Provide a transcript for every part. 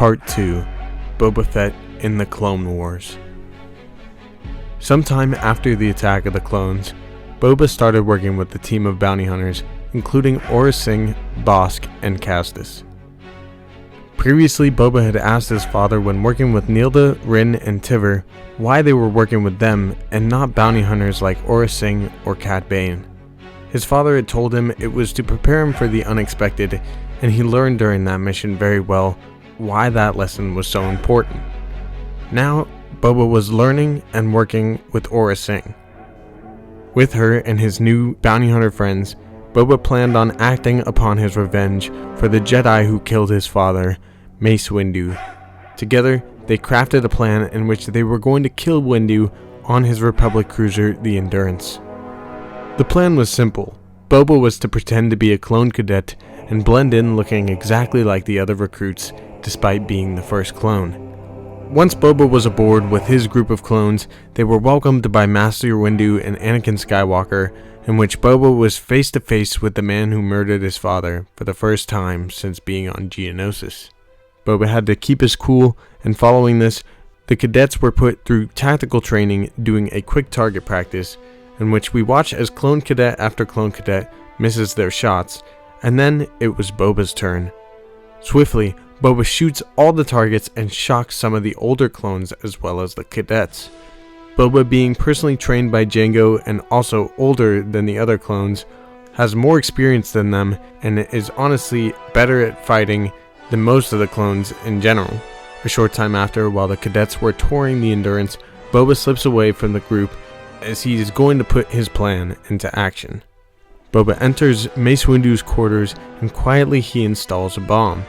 Part 2, Boba Fett in the Clone Wars. Sometime after the attack of the clones, Boba started working with the team of bounty hunters, including Aurra Sing, Bossk, and Castus. Previously, Boba had asked his father when working with Nilda, Rin, and Tiver why they were working with them and not bounty hunters like Aurra Sing or Cad Bane. His father had told him it was to prepare him for the unexpected, and he learned during that mission very well why that lesson was so important. Now, Boba was learning and working with Aurra Sing. With her and his new bounty hunter friends, Boba planned on acting upon his revenge for the Jedi who killed his father, Mace Windu. Together, they crafted a plan in which they were going to kill Windu on his Republic cruiser, the Endurance. The plan was simple. Boba was to pretend to be a clone cadet and blend in looking exactly like the other recruits, despite being the first clone. Once Boba was aboard with his group of clones, they were welcomed by Master Windu and Anakin Skywalker, in which Boba was face to face with the man who murdered his father for the first time since being on Geonosis. Boba had to keep his cool, and following this, the cadets were put through tactical training doing a quick target practice, in which we watch as clone cadet after clone cadet misses their shots, and then it was Boba's turn. Swiftly, Boba shoots all the targets and shocks some of the older clones as well as the cadets. Boba, being personally trained by Jango and also older than the other clones, has more experience than them and is honestly better at fighting than most of the clones in general. A short time after, while the cadets were touring the Endurance, Boba slips away from the group as he is going to put his plan into action. Boba enters Mace Windu's quarters and quietly he installs a bomb.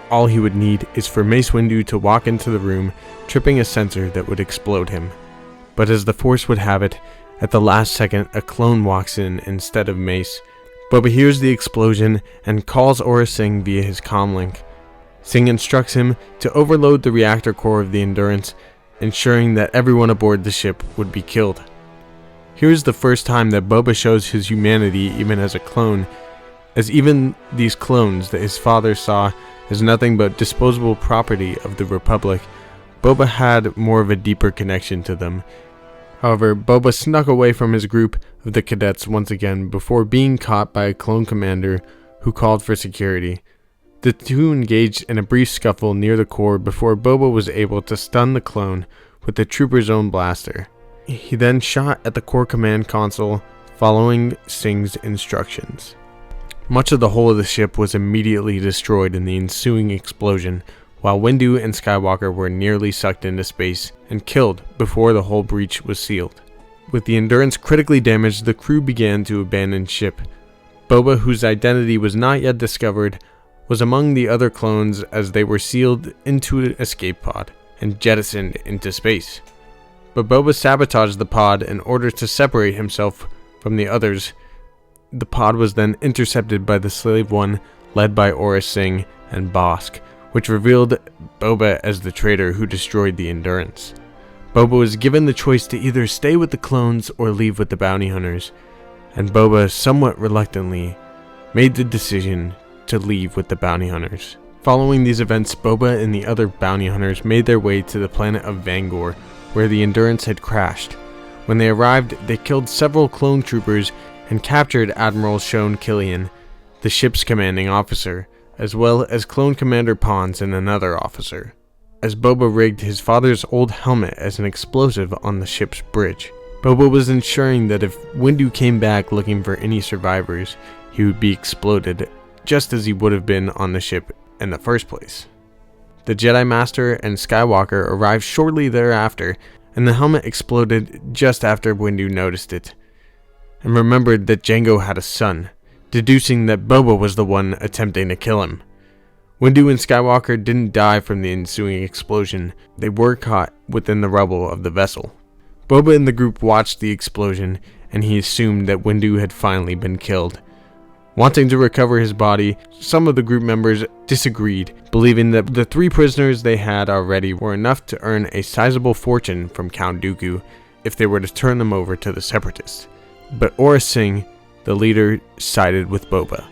All he would need is for Mace Windu to walk into the room, tripping a sensor that would explode him. But as the Force would have it, at the last second a clone walks in instead of Mace. Boba hears the explosion and calls Aurra Sing via his comlink. Sing instructs him to overload the reactor core of the Endurance, ensuring that everyone aboard the ship would be killed. Here's the first time that Boba shows his humanity even as a clone, as even these clones that his father saw as nothing but disposable property of the Republic, Boba had more of a deeper connection to them. However, Boba snuck away from his group of the cadets once again before being caught by a clone commander who called for security. The two engaged in a brief scuffle near the core before Boba was able to stun the clone with the trooper's own blaster. He then shot at the core command console, following Sing's instructions. Much of the hull of the ship was immediately destroyed in the ensuing explosion, while Windu and Skywalker were nearly sucked into space and killed before the hull breach was sealed. With the Endurance critically damaged, the crew began to abandon ship. Boba, whose identity was not yet discovered, was among the other clones as they were sealed into an escape pod and jettisoned into space. But Boba sabotaged the pod in order to separate himself from the others. The pod was then intercepted by the Slave One, led by Aurra Sing and Bossk, which revealed Boba as the traitor who destroyed the Endurance. Boba was given the choice to either stay with the clones or leave with the bounty hunters, and Boba, somewhat reluctantly, made the decision to leave with the bounty hunters. Following these events, Boba and the other bounty hunters made their way to the planet of Vangor, where the Endurance had crashed. When they arrived, they killed several clone troopers and captured Admiral Shone Killian, the ship's commanding officer, as well as Clone Commander Pons and another officer, as Boba rigged his father's old helmet as an explosive on the ship's bridge. Boba was ensuring that if Windu came back looking for any survivors, he would be exploded, just as he would have been on the ship in the first place. The Jedi Master and Skywalker arrived shortly thereafter, and the helmet exploded just after Windu noticed it, and remembered that Jango had a son, deducing that Boba was the one attempting to kill him. Windu and Skywalker didn't die from the ensuing explosion. They were caught within the rubble of the vessel. Boba and the group watched the explosion, and he assumed that Windu had finally been killed. Wanting to recover his body, some of the group members disagreed, believing that the 3 prisoners they had already were enough to earn a sizable fortune from Count Dooku if they were to turn them over to the Separatists. But Aurra Sing, the leader, sided with Boba.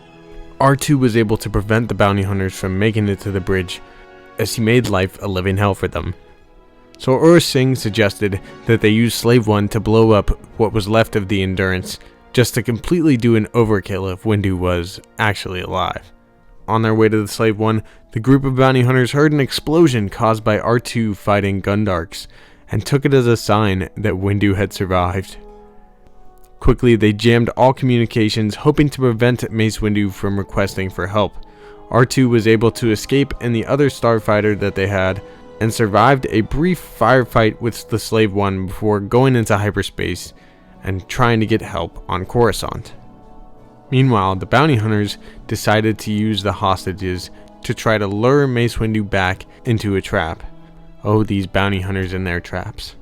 R2 was able to prevent the bounty hunters from making it to the bridge, as he made life a living hell for them. So Aurra Sing suggested that they use Slave One to blow up what was left of the Endurance, just to completely do an overkill if Windu was actually alive. On their way to the Slave One, the group of bounty hunters heard an explosion caused by R2 fighting Gundarks, and took it as a sign that Windu had survived. Quickly, they jammed all communications, hoping to prevent Mace Windu from requesting for help. R2 was able to escape in the other starfighter that they had, and survived a brief firefight with the Slave One before going into hyperspace and trying to get help on Coruscant. Meanwhile, the bounty hunters decided to use the hostages to try to lure Mace Windu back into a trap. Oh, these bounty hunters and their traps.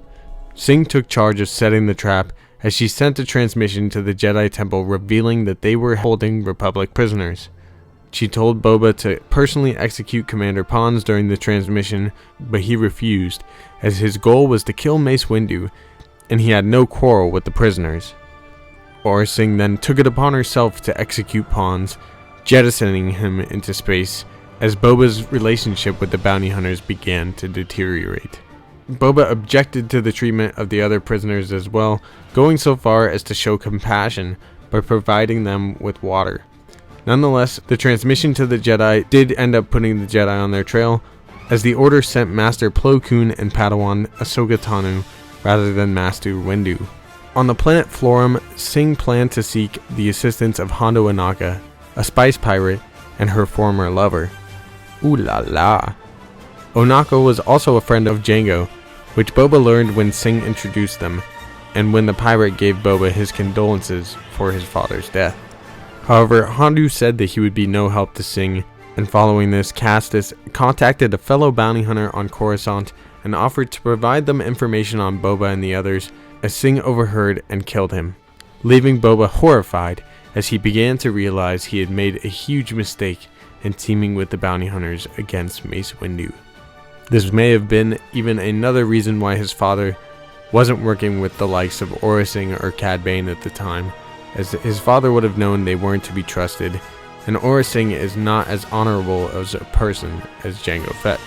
Sing took charge of setting the trap as she sent a transmission to the Jedi Temple revealing that they were holding Republic prisoners. She told Boba to personally execute Commander Pons during the transmission, but he refused, as his goal was to kill Mace Windu, and he had no quarrel with the prisoners. Aurra Sing then took it upon herself to execute Pons, jettisoning him into space, as Boba's relationship with the bounty hunters began to deteriorate. Boba objected to the treatment of the other prisoners as well, going so far as to show compassion by providing them with water. Nonetheless, the transmission to the Jedi did end up putting the Jedi on their trail, as the Order sent Master Plo Koon and Padawan Ahsoka Tano rather than Master Windu. On the planet Florum, Sing planned to seek the assistance of Hondo Ohnaka, a spice pirate, and her former lover. Ooh la la. Ohnaka was also a friend of Jango, which Boba learned when Sing introduced them, and when the pirate gave Boba his condolences for his father's death. However, Hondo said that he would be no help to Sing, and following this, Castus contacted a fellow bounty hunter on Coruscant and offered to provide them information on Boba and the others, as Sing overheard and killed him, leaving Boba horrified as he began to realize he had made a huge mistake in teaming with the bounty hunters against Mace Windu. This may have been even another reason why his father wasn't working with the likes of Aurra Sing or Cad Bane at the time, as his father would have known they weren't to be trusted, and Aurra Sing is not as honorable as a person as Jango Fett.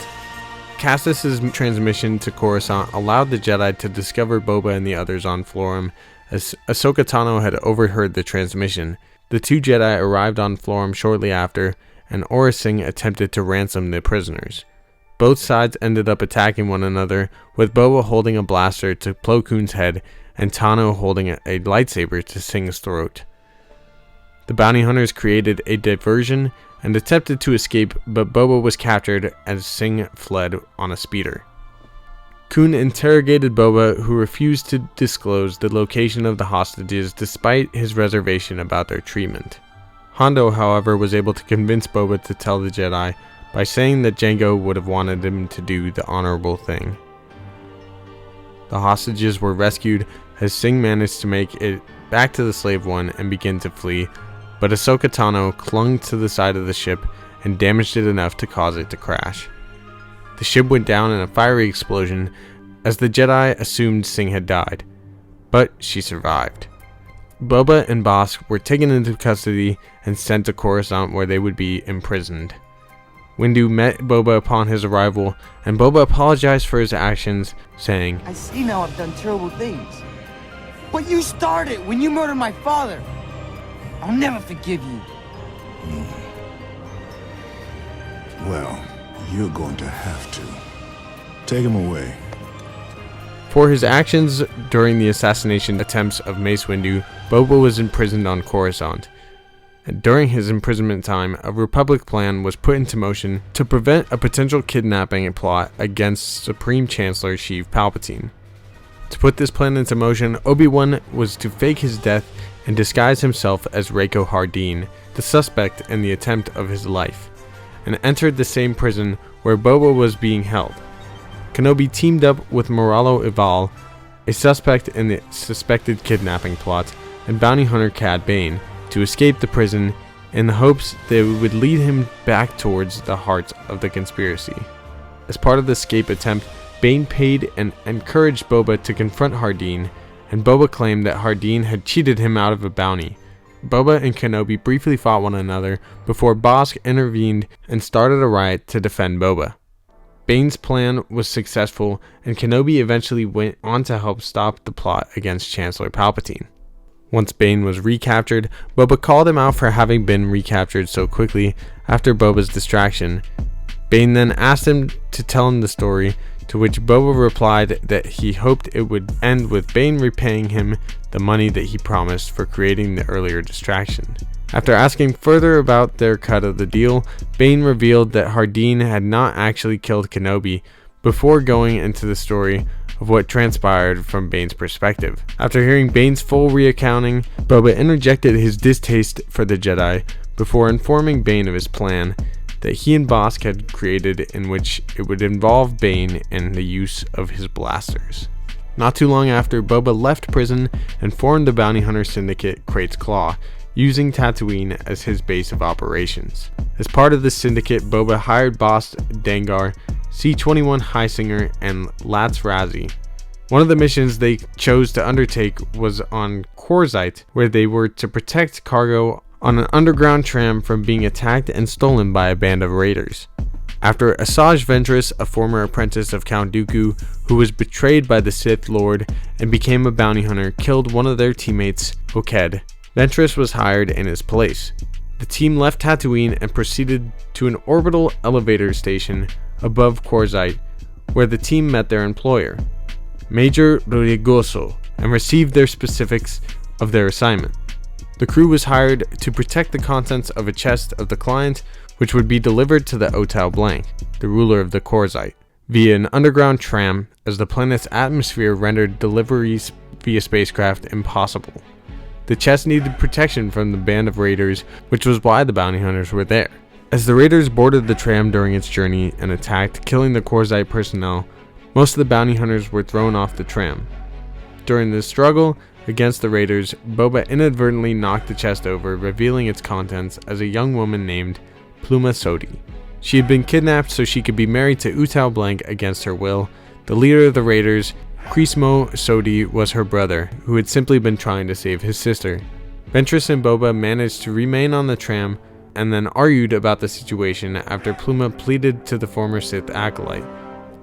Castus's transmission to Coruscant allowed the Jedi to discover Boba and the others on Florum, as Ahsoka Tano had overheard the transmission. The two Jedi arrived on Florum shortly after, and Aurra Sing attempted to ransom the prisoners. Both sides ended up attacking one another, with Boba holding a blaster to Plo Koon's head and Tano holding a lightsaber to Sing's throat. The bounty hunters created a diversion and attempted to escape, but Boba was captured as Sing fled on a speeder. Koon interrogated Boba, who refused to disclose the location of the hostages despite his reservation about their treatment. Hondo, however, was able to convince Boba to tell the Jedi by saying that Jango would have wanted him to do the honorable thing. The hostages were rescued as Sing managed to make it back to the Slave One and begin to flee, but Ahsoka Tano clung to the side of the ship and damaged it enough to cause it to crash. The ship went down in a fiery explosion as the Jedi assumed Sing had died, but she survived. Boba and Bossk were taken into custody and sent to Coruscant, where they would be imprisoned. Windu met Boba upon his arrival, and Boba apologized for his actions, saying, "I see now I've done terrible things. But you started when you murdered my father. I'll never forgive you." Well, you're going to have to. Take him away. For his actions during the assassination attempts of Mace Windu, Boba was imprisoned on Coruscant. And during his imprisonment time, a Republic plan was put into motion to prevent a potential kidnapping plot against Supreme Chancellor Sheev Palpatine. To put this plan into motion, Obi-Wan was to fake his death and disguise himself as Rako Hardeen, the suspect in the attempt of his life, and entered the same prison where Boba was being held. Kenobi teamed up with Moralo Ival, a suspect in the suspected kidnapping plot, and bounty hunter Cad Bane, to escape the prison in the hopes that it would lead him back towards the heart of the conspiracy. As part of the escape attempt, Bane paid and encouraged Boba to confront Hardeen, and Boba claimed that Hardeen had cheated him out of a bounty. Boba and Kenobi briefly fought one another before Bossk intervened and started a riot to defend Boba. Bane's plan was successful, and Kenobi eventually went on to help stop the plot against Chancellor Palpatine. Once Bane was recaptured, Boba called him out for having been recaptured so quickly after Boba's distraction. Bane then asked him to tell him the story, to which Boba replied that he hoped it would end with Bane repaying him the money that he promised for creating the earlier distraction. After asking further about their cut of the deal, Bane revealed that Hardeen had not actually killed Kenobi before going into the story of what transpired from Bane's perspective. After hearing Bane's full reaccounting, Boba interjected his distaste for the Jedi before informing Bane of his plan that he and Bosk had created, in which it would involve Bane and the use of his blasters. Not too long after, Boba left prison and formed the bounty hunter syndicate Krait's Claw, using Tatooine as his base of operations. As part of the syndicate, Boba hired Bosk Dengar, C-21 Heisinger, and Latz Razi. One of the missions they chose to undertake was on Korzite, where they were to protect cargo on an underground tram from being attacked and stolen by a band of raiders. After Asajj Ventress, a former apprentice of Count Dooku who was betrayed by the Sith Lord and became a bounty hunter, killed one of their teammates, Oked, Ventress was hired in his place. The team left Tatooine and proceeded to an orbital elevator station above Korzite, where the team met their employer, Major Rurigoso, and received their specifics of their assignment. The crew was hired to protect the contents of a chest of the client, which would be delivered to the Otao Blank, the ruler of the Korzite, via an underground tram, as the planet's atmosphere rendered deliveries via spacecraft impossible. The chest needed protection from the band of raiders, which was why the bounty hunters were there. As the raiders boarded the tram during its journey and attacked, killing the Korzite personnel, most of the bounty hunters were thrown off the tram. During the struggle against the raiders, Boba inadvertently knocked the chest over, revealing its contents as a young woman named Pluma Sodi. She had been kidnapped so she could be married to Utao Blank against her will. The leader of the raiders, Crismo Sodi, was her brother, who had simply been trying to save his sister. Ventress and Boba managed to remain on the tram and then argued about the situation after Pluma pleaded to the former Sith acolyte.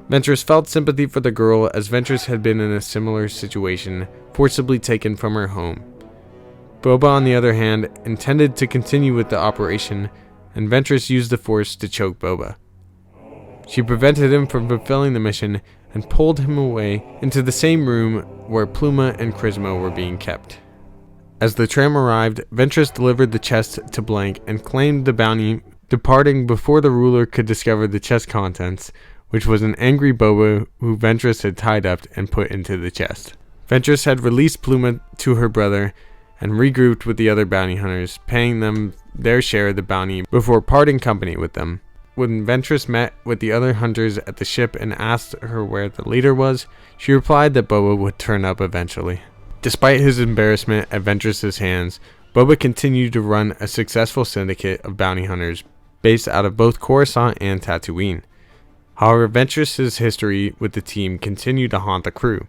Ventress felt sympathy for the girl, as Ventress had been in a similar situation, forcibly taken from her home. Boba, on the other hand, intended to continue with the operation, and Ventress used the Force to choke Boba. She prevented him from fulfilling the mission and pulled him away into the same room where Pluma and Crismo were being kept. As the tram arrived, Ventress delivered the chest to Blank and claimed the bounty, departing before the ruler could discover the chest contents, which was an angry Boba who Ventress had tied up and put into the chest. Ventress had released Pluma to her brother and regrouped with the other bounty hunters, paying them their share of the bounty before parting company with them. When Ventress met with the other hunters at the ship and asked her where the leader was, she replied that Boba would turn up eventually. Despite his embarrassment at Ventress's hands, Boba continued to run a successful syndicate of bounty hunters based out of both Coruscant and Tatooine. However, Ventress's history with the team continued to haunt the crew.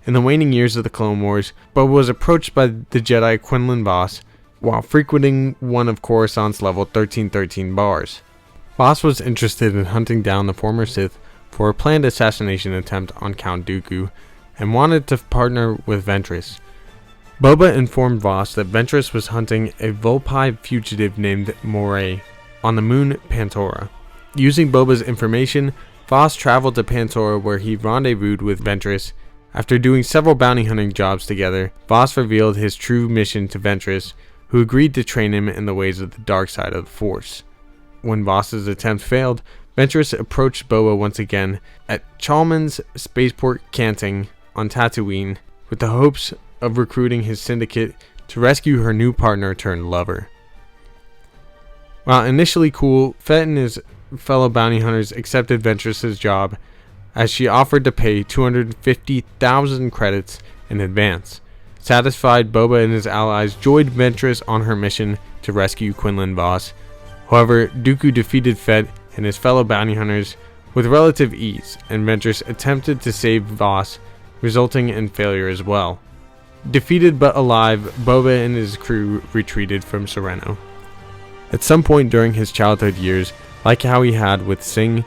In the waning years of the Clone Wars, Boba was approached by the Jedi Quinlan Vos while frequenting one of Coruscant's level 1313 bars. Vos was interested in hunting down the former Sith for a planned assassination attempt on Count Dooku and wanted to partner with Ventress. Boba informed Vos that Ventress was hunting a Volpi fugitive named Moray on the moon Pantora. Using Boba's information, Vos traveled to Pantora, where he rendezvoused with Ventress. After doing several bounty hunting jobs together, Vos revealed his true mission to Ventress, who agreed to train him in the ways of the dark side of the Force. When Vos's attempt failed, Ventress approached Boba once again at Chalmun's spaceport Canting on Tatooine with the hopes of recruiting his syndicate to rescue her new partner turned lover. While initially cool, Fett and his fellow bounty hunters accepted Ventress's job, as she offered to pay 250,000 credits in advance. Satisfied, Boba and his allies joined Ventress on her mission to rescue Quinlan Vos. However, Dooku defeated Fett and his fellow bounty hunters with relative ease, and Ventress attempted to save Vos, resulting in failure as well. Defeated but alive, Boba and his crew retreated from Sereno. At some point during his childhood years, like how he had with Sing,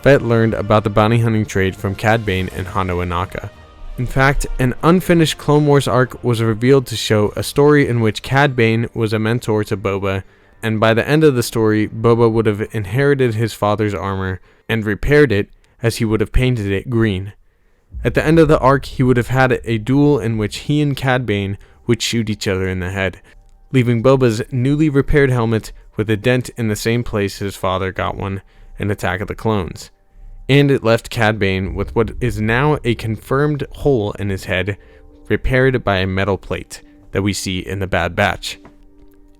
Fett learned about the bounty hunting trade from Cad Bane and Hondo Ohnaka. In fact, an unfinished Clone Wars arc was revealed to show a story in which Cad Bane was a mentor to Boba, and by the end of the story, Boba would have inherited his father's armor and repaired it as he would have painted it green. At the end of the arc, he would have had a duel in which he and Cad Bane would shoot each other in the head, leaving Boba's newly repaired helmet with a dent in the same place his father got one in Attack of the Clones. And it left Cad Bane with what is now a confirmed hole in his head, repaired by a metal plate that we see in the Bad Batch.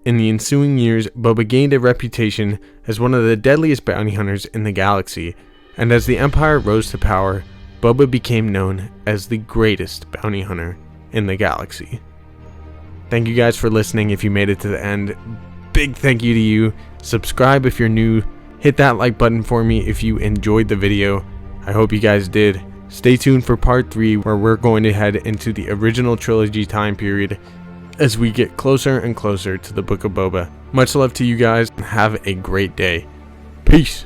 In the ensuing years, Boba gained a reputation as one of the deadliest bounty hunters in the galaxy, and as the Empire rose to power, Boba became known as the greatest bounty hunter in the galaxy. Thank you guys for listening if you made it to the end. Big thank you to you. Subscribe if you're new. Hit that like button for me if you enjoyed the video. I hope you guys did. Stay tuned for part 3 where we're going to head into the original trilogy time period as we get closer and closer to the Book of Boba. Much love to you guys and have a great day. Peace.